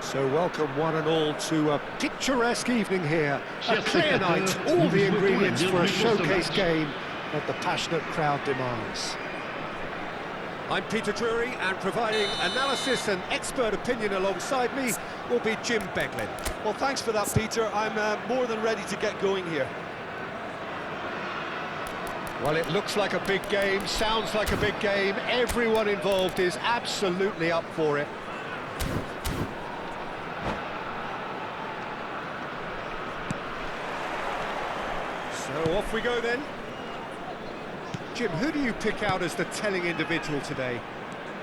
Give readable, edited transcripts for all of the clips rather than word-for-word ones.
So welcome one and all to a picturesque evening here. A clear night, all the ingredients for a showcase game that the passionate crowd demands. I'm Peter Drury, and providing analysis and expert opinion alongside me will be Jim Beglin. Well, thanks for that, Peter. I'm more than ready to get going here. Well, it looks like a big game, sounds like a big game. Everyone involved is absolutely up for it. So off we go then. Jim, who do you pick out as the telling individual today?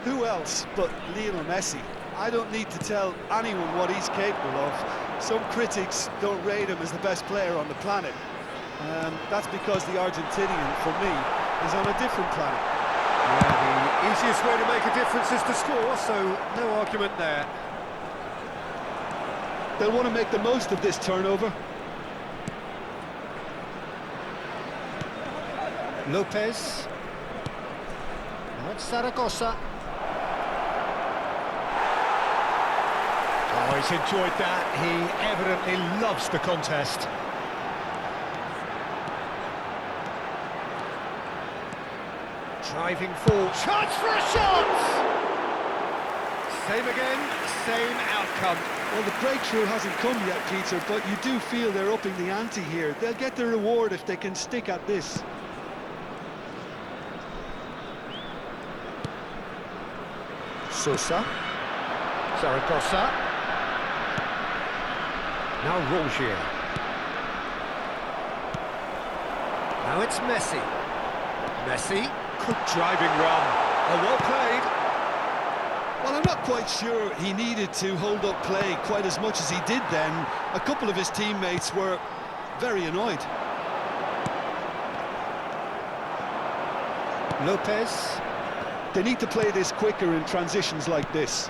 Who else but Lionel Messi? I don't need to tell anyone what he's capable of. Some critics don't rate him as the best player on the planet. That's because the Argentinian, for me, is on a different planet. Yeah, the easiest way to make a difference is to score, so no argument there. They'll want to make the most of this turnover. Lopez. Now it's Zaragoza. Oh, he's enjoyed that. He evidently loves the contest. Driving forward. Chance for a shot! Same again, same outcome. Well, the breakthrough hasn't come yet, Peter, but you do feel they're upping the ante here. They'll get the reward if they can stick at this. Sosa. Zaragoza. Now Rongier. Now it's Messi. Messi. Good driving run. Oh, well played. Well, I'm not quite sure he needed to hold up play quite as much as he did then. A couple of his teammates were very annoyed. Lopez. They need to play this quicker in transitions like this.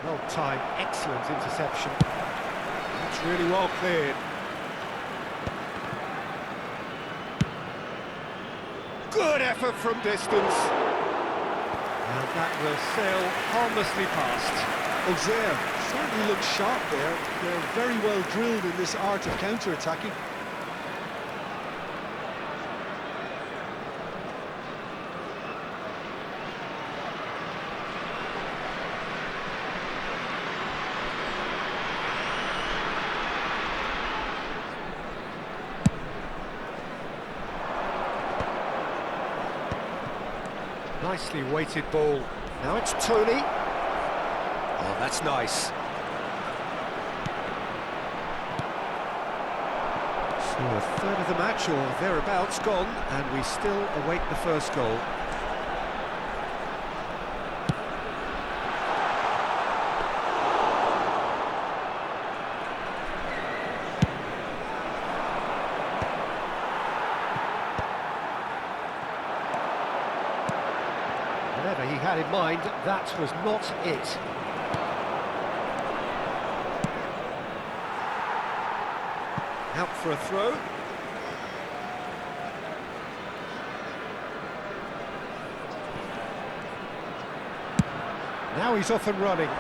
Well timed, excellent interception. That's really well cleared. Good effort from distance. And that will sail harmlessly past. Auxerre certainly looks sharp there. They're very well drilled in this art of counter-attacking. Nicely weighted ball. Now it's Tony. Oh, that's nice. So a third of the match or thereabouts gone, and we still await the first goal. Whatever he had in mind, that was not it. Out for a throw. Now he's off and running.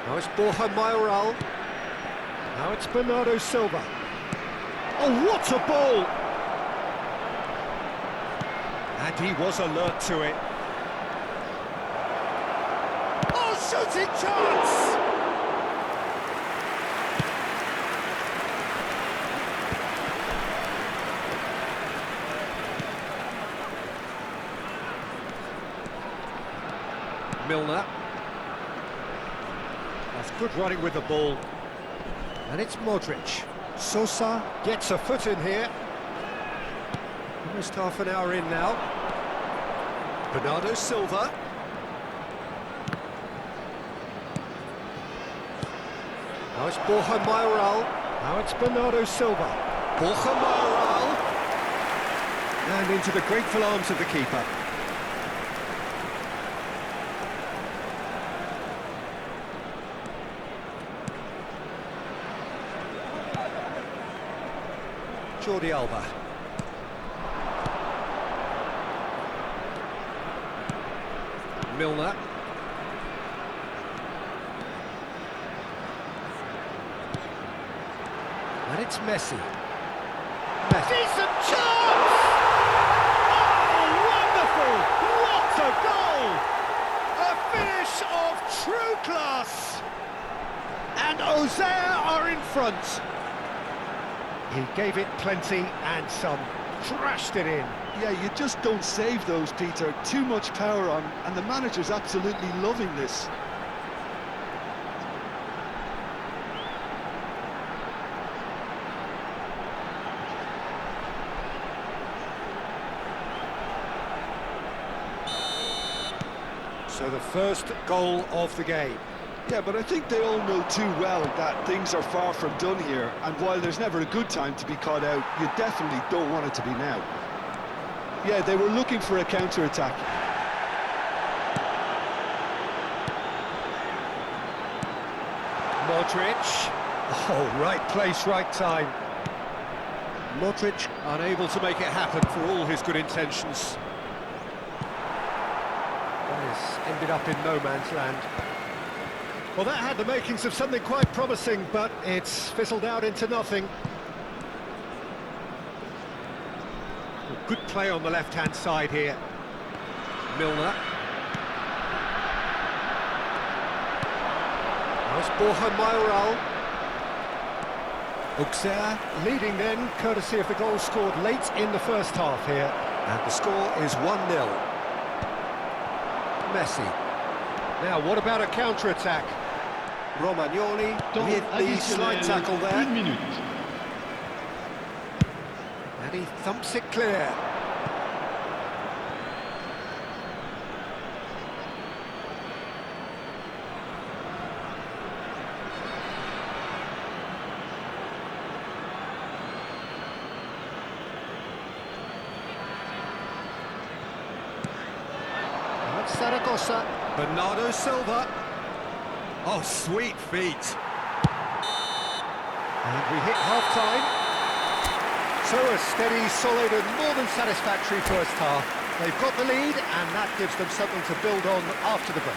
Now it's Borja Mayoral. Now it's Bernardo Silva. Oh, what a ball! And he was alert to it. Oh, shooting chance! Milner. That's good running with the ball. And it's Modric. Sosa gets a foot in here. Almost half an hour in now. Bernardo Silva. Now it's Borja Mayoral. Now it's Bernardo Silva. Borja Mayoral. And into the grateful arms of the keeper. Jordi Alba. Milner. And it's Messi. Decent chance! Oh, wonderful! What a goal! A finish of true class! And Auxerre are in front. He gave it plenty and some, crashed it in. Yeah, you just don't save those, Peter. Too much power on, and the manager's absolutely loving this. So the first goal of the game. Yeah, but I think they all know too well that things are far from done here, and while there's never a good time to be caught out, you definitely don't want it to be now. Yeah, they were looking for a counter-attack. Modric. Oh, right place, right time. Modric unable to make it happen for all his good intentions. That has ended up in no man's land. Well, that had the makings of something quite promising, but it's fizzled out into nothing. Good play on the left-hand side here. Milner. That's Borja Mayoral. Auxerre leading then, courtesy of the goal scored late in the first half here. And the score is 1-0. Messi. Now, what about a counter-attack? Romagnoli with the slide tackle there. And he thumps it clear. Zaragoza. Bernardo Silva. Oh, sweet feet. And we hit half-time. So a steady, solid and more than satisfactory first half. They've got the lead and that gives them something to build on after the break.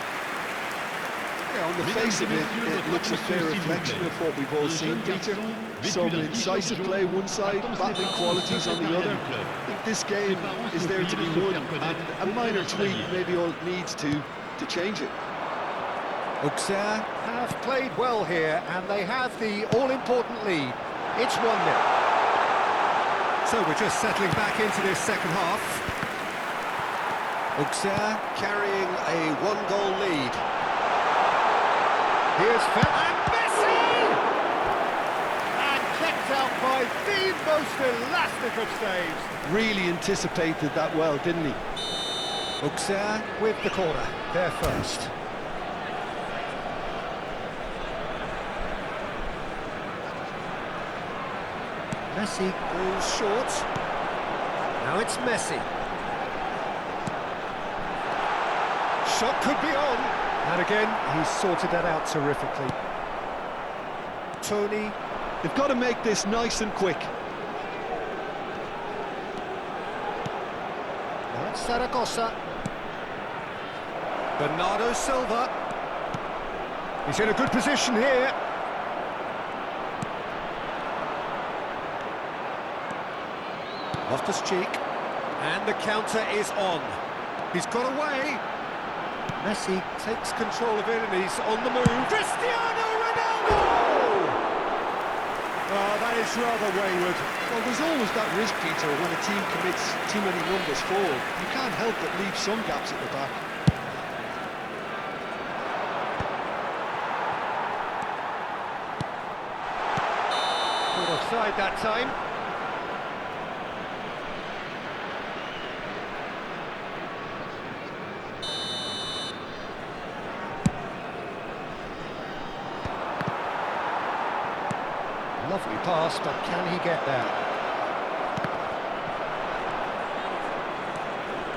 Yeah, on the face of it, it looks a fair reflection of what we've all seen, Peter. Some incisive play one side, battling qualities on the other. I think this game is there to be won, and a minor tweak maybe all it needs to change it. Auxerre have played well here, and they have the all-important lead. It's 1-0. So we're just settling back into this second half. Auxerre carrying a one-goal lead. Here's and Messi! And kept out by the most elastic of saves. Really anticipated that well, didn't he? Auxerre with the corner, they're first. Messi goes short. Now it's Messi. Shot could be on. And again, he's sorted that out terrifically. Tony. They've got to make this nice and quick. Now it's Zaragoza. Bernardo Silva. He's in a good position here. Loftus-Cheek. And the counter is on. He's got away. Messi takes control of it and he's on the move. Cristiano Ronaldo! Oh, that is rather wayward. Well, there's always that risk, Peter, when a team commits too many numbers forward. You can't help but leave some gaps at the back. Caught offside that time. Lovely pass, but can he get there?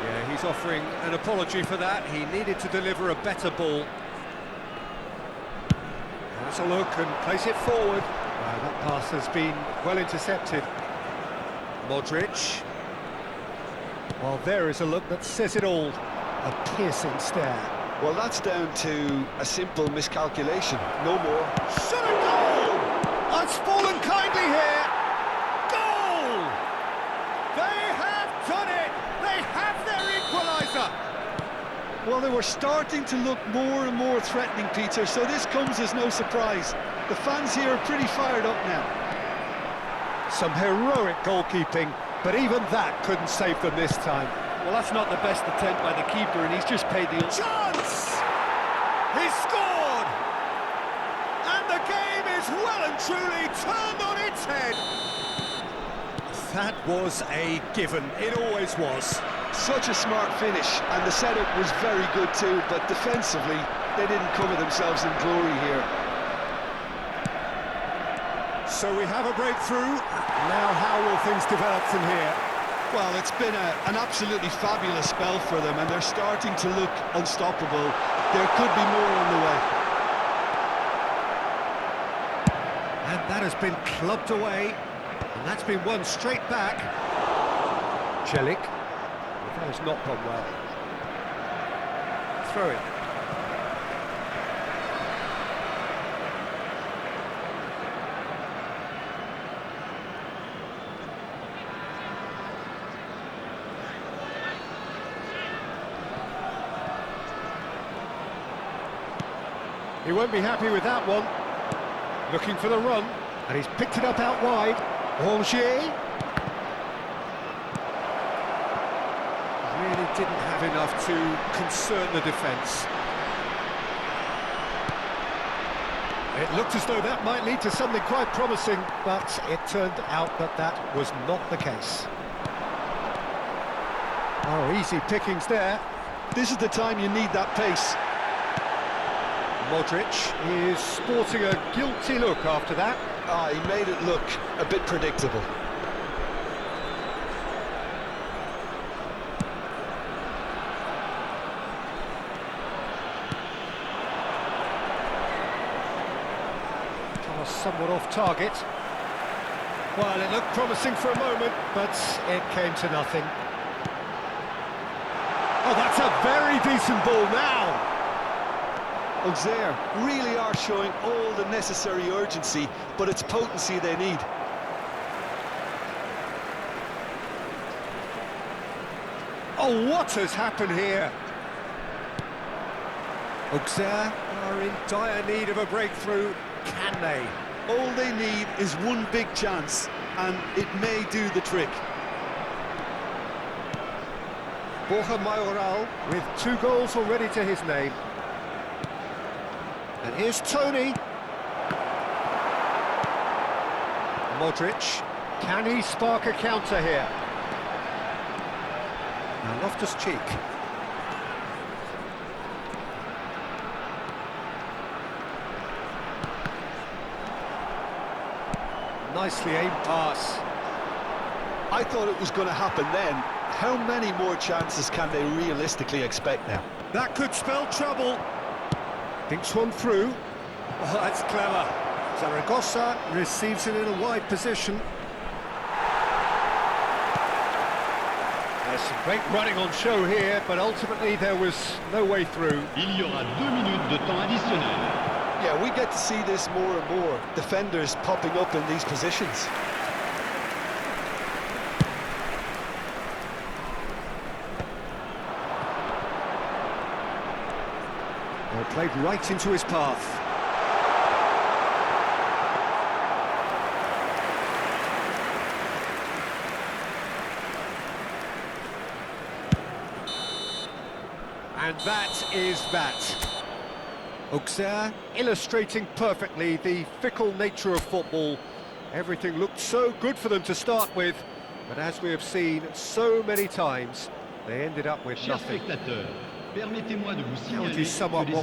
Yeah, he's offering an apology for that. He needed to deliver a better ball. Has a look and place it forward. That pass has been well intercepted. Modric. Well, there is a look that says it all. A piercing stare. Well, that's down to a simple miscalculation, no more. Shot a goal! It's fallen kindly here. Goal! They have done it! They have their equaliser! Well, they were starting to look more and more threatening, Peter, so this comes as no surprise. The fans here are pretty fired up now. Some heroic goalkeeping, but even that couldn't save them this time. Well, that's not the best attempt by the keeper, and he's just paid the... Chance! He scored! And the game is well and truly turned on its head. That was a given. It always was. Such a smart finish, and the setup was very good too, but defensively, they didn't cover themselves in glory here. So we have a breakthrough. Now how will things develop from here? Well, it's been an absolutely fabulous spell for them, and they're starting to look unstoppable. There could be more on the way. And that has been clubbed away, and that's been won straight back. Celik. That has not gone well. Throw it. He won't be happy with that one. Looking for the run, and he's picked it up out wide. Rongier. Really didn't have enough to concern the defence. It looked as though that might lead to something quite promising, but it turned out that that was not the case. Oh, easy pickings there. This is the time you need that pace. Modric is sporting a guilty look after that. He made it look a bit predictable. Somewhat off target. Well, it looked promising for a moment, but it came to nothing. Oh, that's a very decent ball now. Auxerre really are showing all the necessary urgency, but it's potency they need. Oh, what has happened here? Auxerre are in dire need of a breakthrough. Can they? All they need is one big chance, and it may do the trick. Borja Mayoral with 2 goals already to his name. And here's Tony. Modric. Can he spark a counter here? Now Loftus-Cheek. Nicely aimed pass. I thought it was going to happen then. How many more chances can they realistically expect now? That could spell trouble. Thinks one through. Oh, that's clever. Zaragoza receives it in a wide position. There's some great running on show here, but ultimately there was no way through. Il y aura 2 minutes de temps additionnel. Yeah, we get to see this more and more. Defenders popping up in these positions. Well, played right into his path. And that is that. Auxerre illustrating perfectly the fickle nature of football. Everything looked so good for them to start with, but as we have seen so many times, they ended up with Chers nothing. spectateurs, permettez-moi de vous How would you signaler sum que up les what